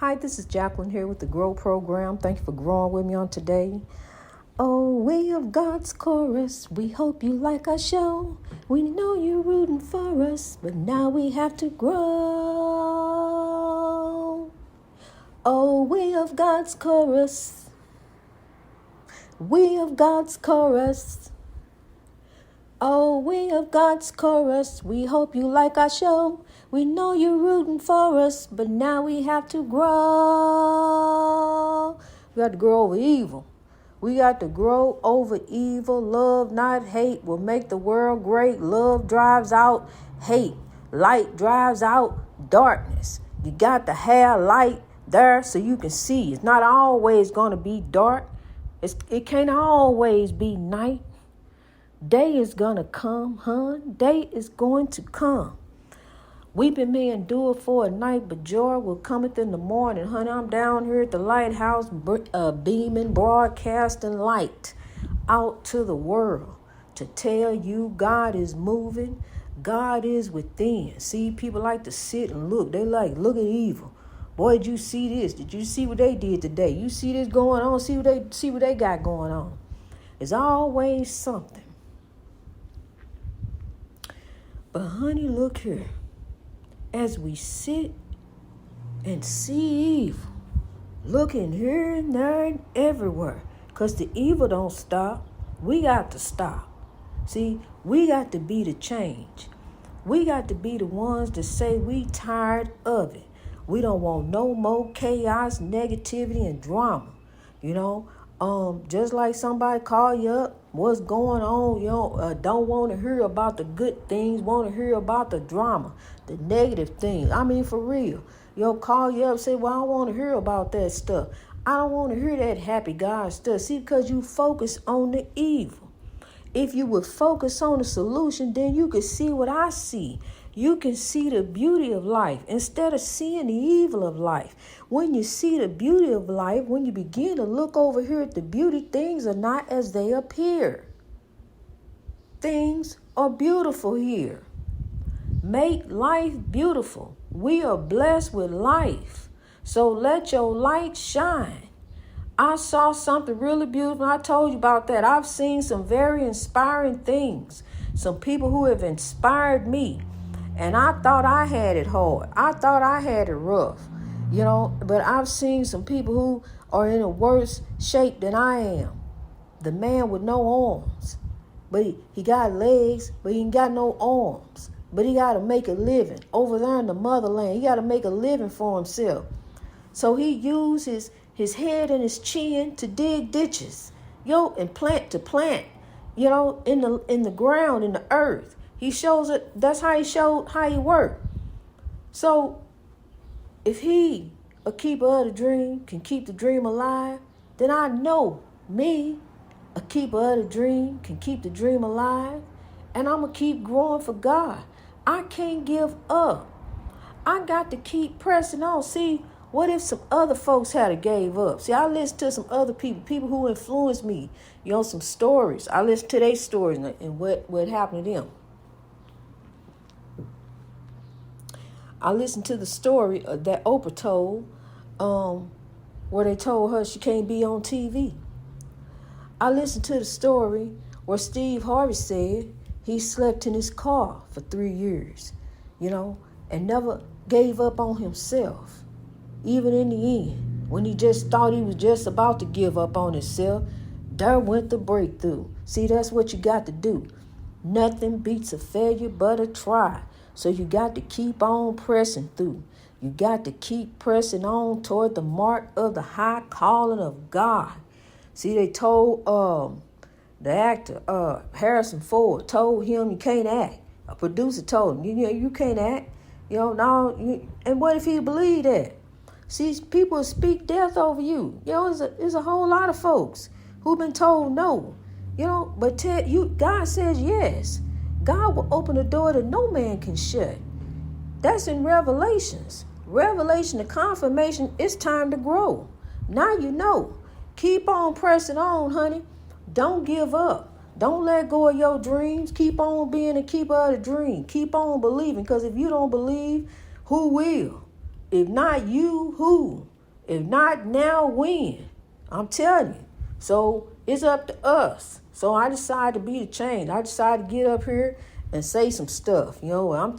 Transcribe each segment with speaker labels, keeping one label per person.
Speaker 1: Hi, this is Jacqueline here with the Grow Program. Thank you for growing with me on today. Oh, we of God's chorus, we hope you like our show. We know you're rooting for us, but now we have to grow. Oh, we of God's chorus, we of God's chorus. Oh, we of God's chorus, we hope you like our show. We know you're rooting for us, but now we have to grow. We got to grow over evil. We got to grow over evil. Love, not hate, will make the world great. Love drives out hate. Light drives out darkness. You got to have light there so you can see. It's not always going to be dark. It can't always be night. Day is going to come, hon. Day is going to come. Weeping may endure for a night, but joy will cometh in the morning. Honey, I'm down here at the lighthouse, beaming, broadcasting light out to the world to tell you God is moving. God is within. See, people like to sit and look. They like, look at evil. Boy, did you see this? Did you see what they did today? You see this going on? See what they got going on. There's always something. But honey, look here. As we sit and see evil, looking here and there and everywhere, because the evil don't stop, we got to stop. See, we got to be the change. We got to be the ones that say we tired of it. We don't want no more chaos, negativity, and drama. Just like somebody call you up, what's going on, don't want to hear about the good things, want to hear about the drama, the negative things. I mean, for real. Call you up, say, well, I don't want to hear about that stuff. I don't want to hear that happy God stuff. See, because you focus on the evil. If you would focus on the solution, then you could see what I see. You can see the beauty of life instead of seeing the evil of life. When you see the beauty of life, when you begin to look over here at the beauty, things are not as they appear. Things are beautiful here. Make life beautiful. We are blessed with life. So let your light shine. I saw something really beautiful. I told you about that. I've seen some very inspiring things. Some people who have inspired me. And I thought I had it hard. I thought I had it rough. But I've seen some people who are in a worse shape than I am. The man with no arms. But he got legs, but he ain't got no arms. But he got to make a living. Over there in the motherland, he got to make a living for himself. So he uses his head and his chin to dig ditches, and plant, in the ground, in the earth. He shows it. That's how he showed how he worked. So if he, a keeper of the dream, can keep the dream alive, then I know me, a keeper of the dream, can keep the dream alive. And I'm going to keep growing for God. I can't give up. I got to keep pressing on. See, what if some other folks had gave up? See, I listen to some other people who influenced me, some stories. I listen to their stories and what happened to them. I listened to the story that Oprah told, where they told her she can't be on TV. I listened to the story where Steve Harvey said he slept in his car for 3 years, and never gave up on himself. Even in the end, when he just thought he was just about to give up on himself, there went the breakthrough. See, that's what you got to do. Nothing beats a failure but a try. So you got to keep on pressing through. You got to keep pressing on toward the mark of the high calling of God. See, they told the actor, Harrison Ford, told him you can't act. A producer told him, you can't act. And what if he believed that? See, people speak death over you. There's a whole lot of folks who've been told no. But God says yes. God will open a door that no man can shut. That's in Revelations. Revelation, the confirmation, it's time to grow. Now you know. Keep on pressing on, honey. Don't give up. Don't let go of your dreams. Keep on being a keeper of the dream. Keep on believing, because if you don't believe, who will? If not you, who? If not now, when? I'm telling you. So it's up to us. So I decided to be the change. I decided to get up here and say some stuff. I'm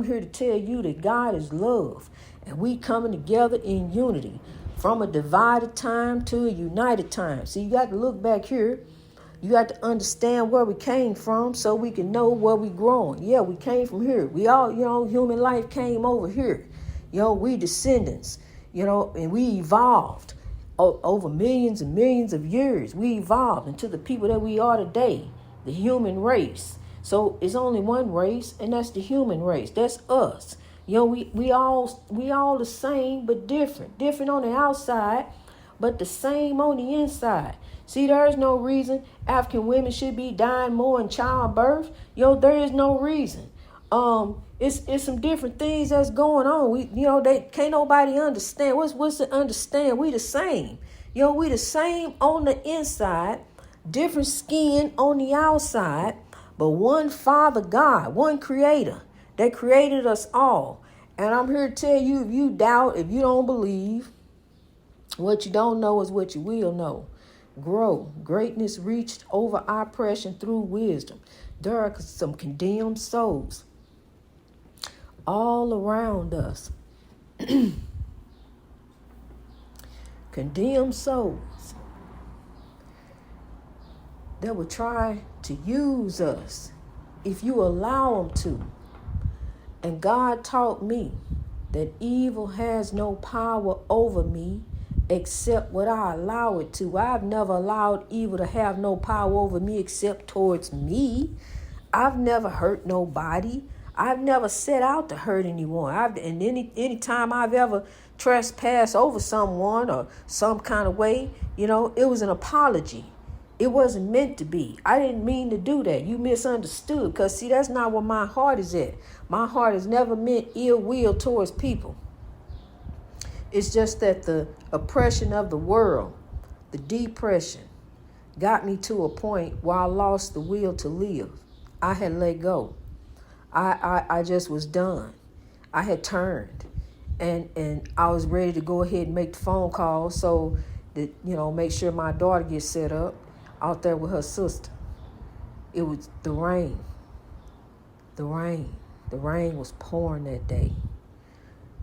Speaker 1: here to tell you that God is love. And we coming together in unity. From a divided time to a united time. See, you got to look back here. You got to understand where we came from so we can know where we growing. Yeah, we came from here. We all, human life came over here. We descendants, and we evolved over millions and millions of years. We evolved into the people that we are today, the human race. So it's only one race, and that's the human race. That's us. We all the same but different. Different on the outside, but the same on the inside. See, there is no reason African women should be dying more in childbirth. There is no reason. It's some different things that's going on. They can't nobody understand. What's to understand? We the same. We the same on the inside, different skin on the outside, but one Father God, one Creator that created us all. And I'm here to tell you, if you doubt, if you don't believe, what you don't know is what you will know. Grow. Greatness reached over oppression through wisdom. There are some condemned souls all around us. Condemned souls that will try to use us if you allow them to. And God taught me that evil has no power over me except what I allow it to. I've never allowed evil to have no power over me except towards me. I've never hurt nobody. I've never set out to hurt anyone. And any time I've ever trespassed over someone or some kind of way, it was an apology. It wasn't meant to be. I didn't mean to do that. You misunderstood. Because, see, that's not where my heart is at. My heart has never meant ill will towards people. It's just that the oppression of the world, the depression, got me to a point where I lost the will to live. I had let go. I just was done. I had turned. And I was ready to go ahead and make the phone call so that, make sure my daughter gets set up out there with her sister. It was the rain. The rain was pouring that day.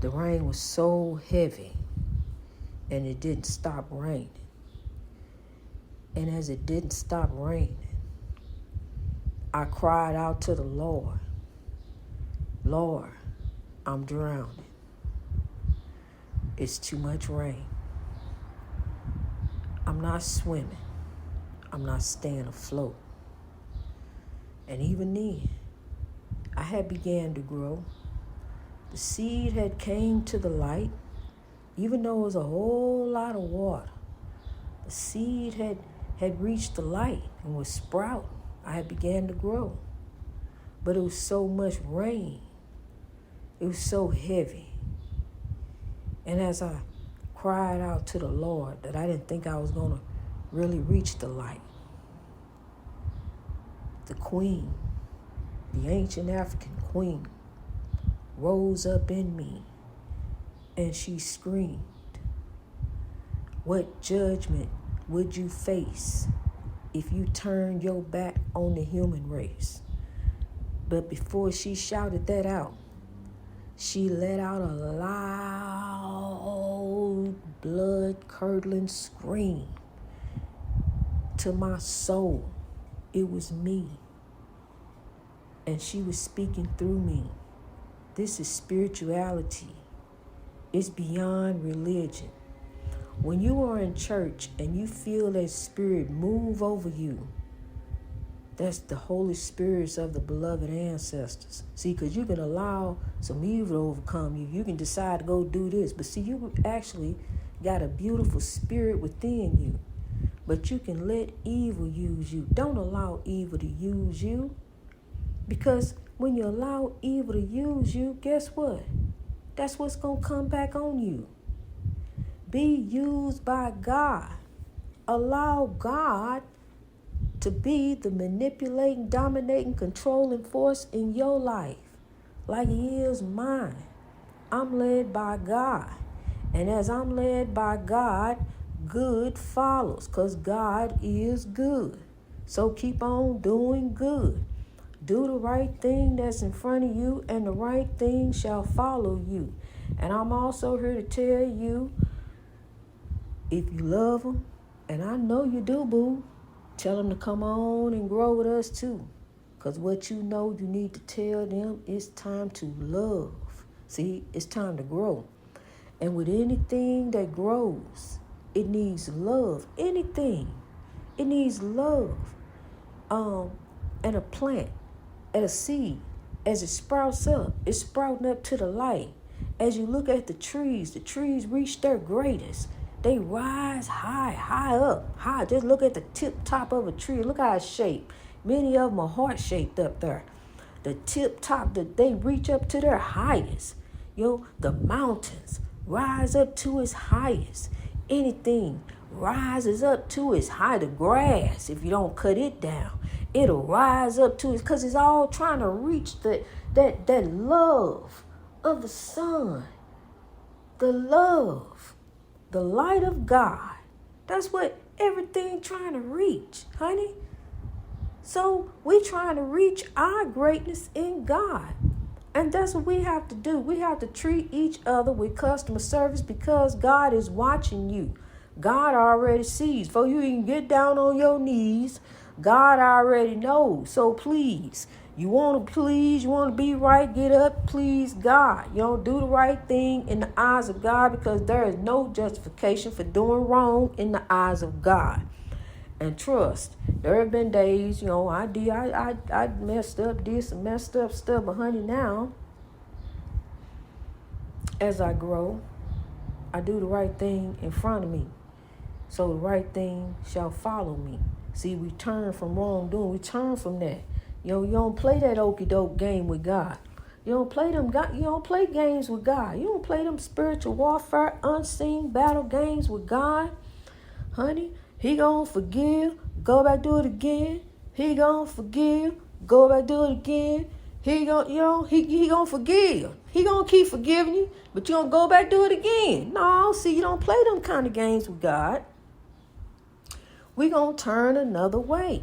Speaker 1: The rain was so heavy, and it didn't stop raining. And as it didn't stop raining, I cried out to the Lord, Lord, I'm drowning. It's too much rain. I'm not swimming. I'm not staying afloat. And even then, I had began to grow. The seed had came to the light, even though it was a whole lot of water. The seed had reached the light and was sprouting. I had began to grow. But it was so much rain. It was so heavy. And as I cried out to the Lord that I didn't think I was going to really reach the light, the queen, the ancient African queen, rose up in me and she screamed, "What judgment would you face if you turned your back on the human race?" But before she shouted that out, she let out a loud, blood-curdling scream to my soul. It was me. And she was speaking through me. This is spirituality. It's beyond religion. When you are in church and you feel that spirit move over you, that's the Holy Spirits of the beloved ancestors. See, because you can allow some evil to overcome you. You can decide to go do this. But see, you actually got a beautiful spirit within you. But you can let evil use you. Don't allow evil to use you. Because when you allow evil to use you, guess what? That's what's going to come back on you. Be used by God. Allow God to be the manipulating, dominating, controlling force in your life like he is mine. I'm led by God. And as I'm led by God, good follows, because God is good. So keep on doing good. Do the right thing that's in front of you, and the right thing shall follow you. And I'm also here to tell you, if you love them, and I know you do, boo, tell them to come on and grow with us too. Because what you know you need to tell them, it's time to love. See, it's time to grow. And with anything that grows, it needs love. Anything. It needs love. And a plant, and a seed, as it sprouts up, it's sprouting up to the light. As you look at the trees reach their greatest. They rise high up, high. Just look at the tip top of a tree. Look how it's shaped. Many of them are heart-shaped up there. The tip top, that they reach up to their highest. The mountains rise up to its highest. Anything rises up to its high. The grass, if you don't cut it down, it'll rise up to it, because it's all trying to reach that love of the sun. The love. The light of God. That's what everything trying to reach, honey. So we trying to reach our greatness in God. And that's what we have to do. We have to treat each other with customer service, because God is watching you. God already sees. Before you even get down on your knees, God already knows. So please, you want to be right, get up, please God. Do the right thing in the eyes of God, because there is no justification for doing wrong in the eyes of God. And trust, there have been days, I messed up, did some messed up stuff, but honey, now, as I grow, I do the right thing in front of me. So the right thing shall follow me. See, we turn from wrongdoing. We turn from that. You don't play that okie doke game with God. You don't play games with God. You don't play them spiritual warfare, unseen battle games with God. Honey, He gonna forgive, go back do it again. He gonna forgive, go back do it again. He gonna forgive. He gonna keep forgiving you, but you gonna go back do it again. No, see, you don't play them kind of games with God. We gonna turn another way.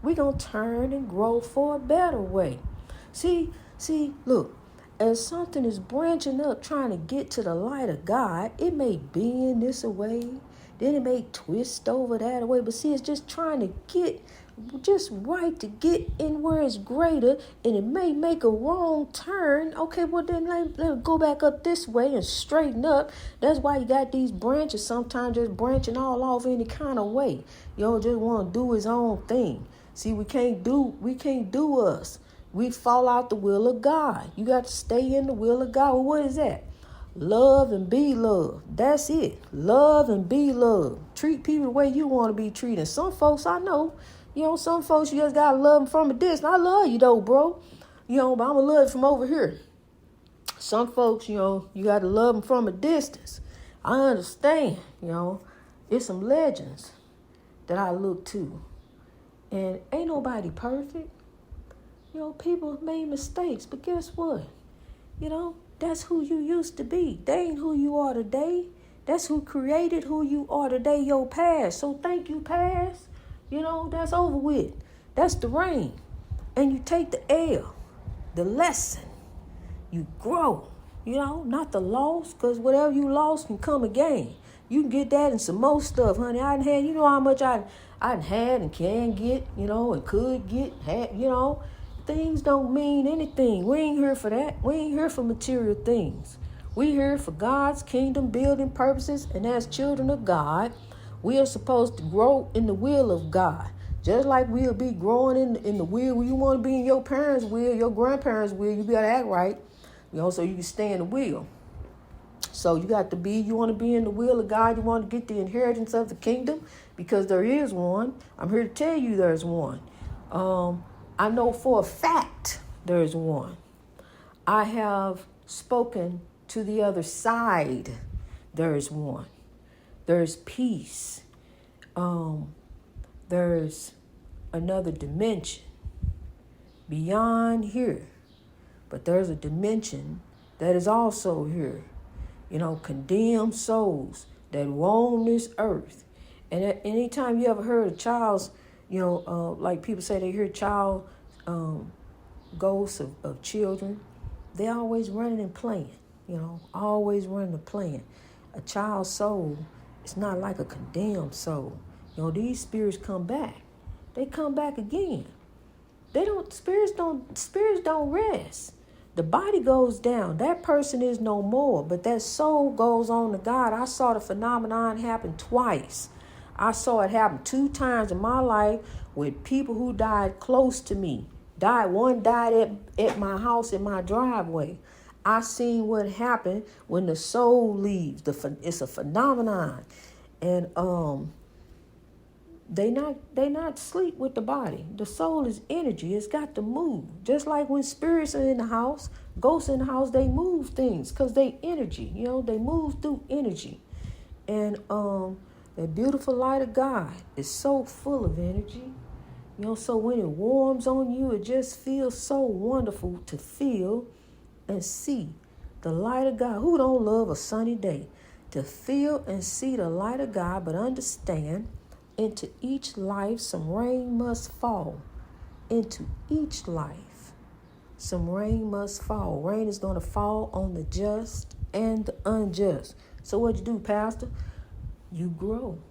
Speaker 1: We gonna turn and grow for a better way. See, look, as something is branching up, trying to get to the light of God, it may bend this away, then it may twist over that way. But see, it's just trying to get just right to get in where it's greater, and it may make a wrong turn. Okay, well then let it go back up this way and straighten up. That's why you got these branches sometimes just branching all off any kind of way. Just want to do his own thing. See, we can't do us. We fall out the will of God. You got to stay in the will of God. Well, what is that? Love and be loved. That's it. Love and be loved. Treat people the way you want to be treated. Some folks I know, some folks you just got to love them from a distance. I love you though, bro. But I'm going to love you from over here. Some folks, you got to love them from a distance. I understand, it's some legends that I look to. And ain't nobody perfect. People made mistakes, but guess what? That's who you used to be. They ain't who you are today. That's who created who you are today, your past. So thank you, past. That's over with. That's the rain. And you take the L, the lesson. You grow, not the loss, because whatever you lost can come again. You can get that and some more stuff, honey. I done had, how much I done had and can get, and could get, had, Things don't mean anything. We ain't here for that. We ain't here for material things. We here for God's kingdom building purposes, and as children of God, we are supposed to grow in the will of God. Just like we'll be growing in the will where you want to be in your parents' will, your grandparents' will, you gotta act right, so you can stay in the will. So you want to be in the will of God, you want to get the inheritance of the kingdom, because there is one. I'm here to tell you there's one. I know for a fact there is one. I have spoken to the other side. There is one. There's peace. There's another dimension beyond here. But there's a dimension that is also here. condemned souls that roam this earth. And anytime you ever heard of child's, like people say they hear child ghosts of children, they're always running and playing, always running and playing. A child's soul is not like a condemned soul. These spirits come back. They come back again. Spirits don't rest. The body goes down. That person is no more, but that soul goes on to God. I saw the phenomenon happen twice. I saw it happen 2 times in my life with people who died close to me. One died at my house in my driveway. I seen what happened when the soul leaves. It's a phenomenon. And they not sleep with the body. The soul is energy. It's got to move. Just like when spirits are in the house, ghosts in the house, they move things because they energy. They move through energy. And the beautiful light of God is so full of energy. So when it warms on you, it just feels so wonderful to feel and see the light of God. Who don't love a sunny day? To feel and see the light of God, but understand into each life some rain must fall. Into each life some rain must fall. Rain is going to fall on the just and the unjust. So what you do, Pastor? You grow.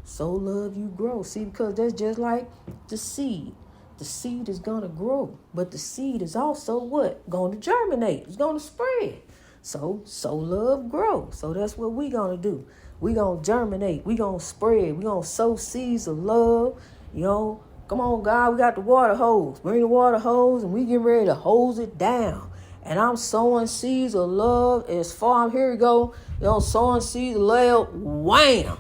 Speaker 1: So love, you grow. See, because that's just like the seed. The seed is going to grow, but the seed is also what? Going to germinate. It's going to spread. So love, grow. So that's what we're going to do. We're going to germinate. We're going to spread. We're going to sow seeds of love. Come on, God, we got the water hose. Bring the water hose, and we getting ready to hose it down. And I'm sowing seeds of love as far. Here we go. Sowing seeds of love. Wham.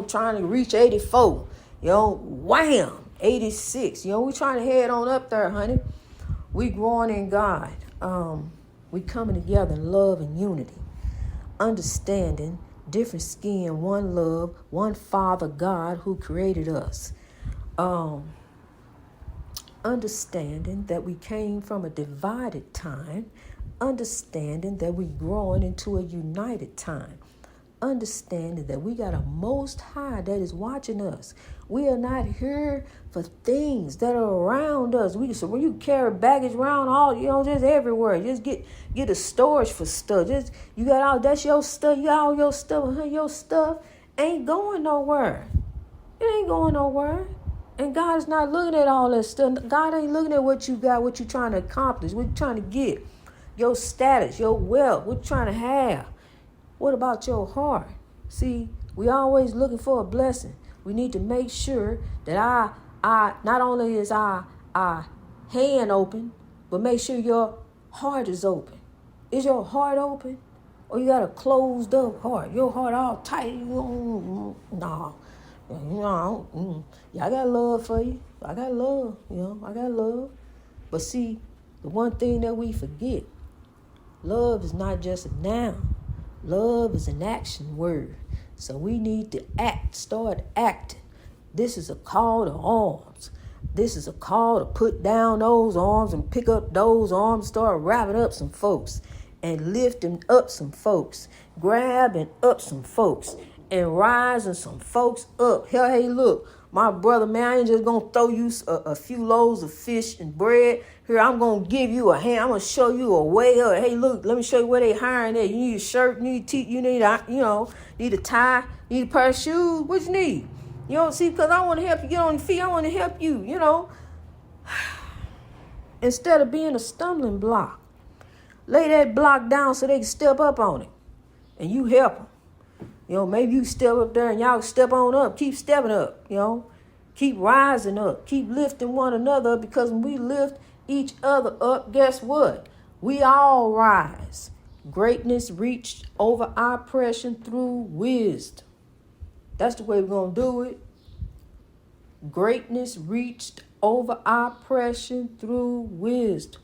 Speaker 1: Trying to reach 84. Wham. 86. We trying to head on up there, honey. We growing in God. We coming together in love and unity. Understanding, different skin, one love, one Father God who created us. Understanding that we came from a divided time. Understanding that we're growing into a united time. Understanding that we got a Most High that is watching us. We are not here for things that are around us. So when you carry baggage around just everywhere, just get a storage for stuff. You got all that's your stuff. You got all your stuff. Your stuff ain't going nowhere. It ain't going nowhere. And God is not looking at all that stuff. God ain't looking at what you got, what you're trying to accomplish, what you're trying to get, your status, your wealth, what you're trying to have. What about your heart? See, we always looking for a blessing. We need to make sure that I not only is our hand open, but make sure your heart is open. Is your heart open? Or you got a closed up heart? Your heart all tight? No. Yeah, I got love for you. I got love, I got love. But see, the one thing that we forget, love is not just a noun. Love is an action word. So we need to start acting. This is a call to arms. This is a call to put down those arms and pick up those arms, start wrapping up some folks and lifting up some folks, grabbing up some folks and rising some folks up. Hey, look, my brother, man, I ain't just going to throw you a few loaves of fish and bread. Here, I'm going to give you a hand. I'm going to show you a way up. Hey, look, let me show you where they hiring at. You need a shirt, you need need a tie, you need a pair of shoes. What you need? See, because I want to help you get on your feet. I want to help you, Instead of being a stumbling block, lay that block down so they can step up on it. And you help them. Maybe you step up there and y'all step on up. Keep stepping up, Keep rising up. Keep lifting one another up, because when we lift each other up, guess what? We all rise. Greatness reached over oppression through wisdom. That's the way we're going to do it. Greatness reached over oppression through wisdom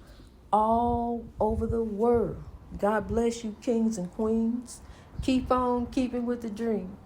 Speaker 1: all over the world. God bless you, kings and queens. Keep on keeping with the dream.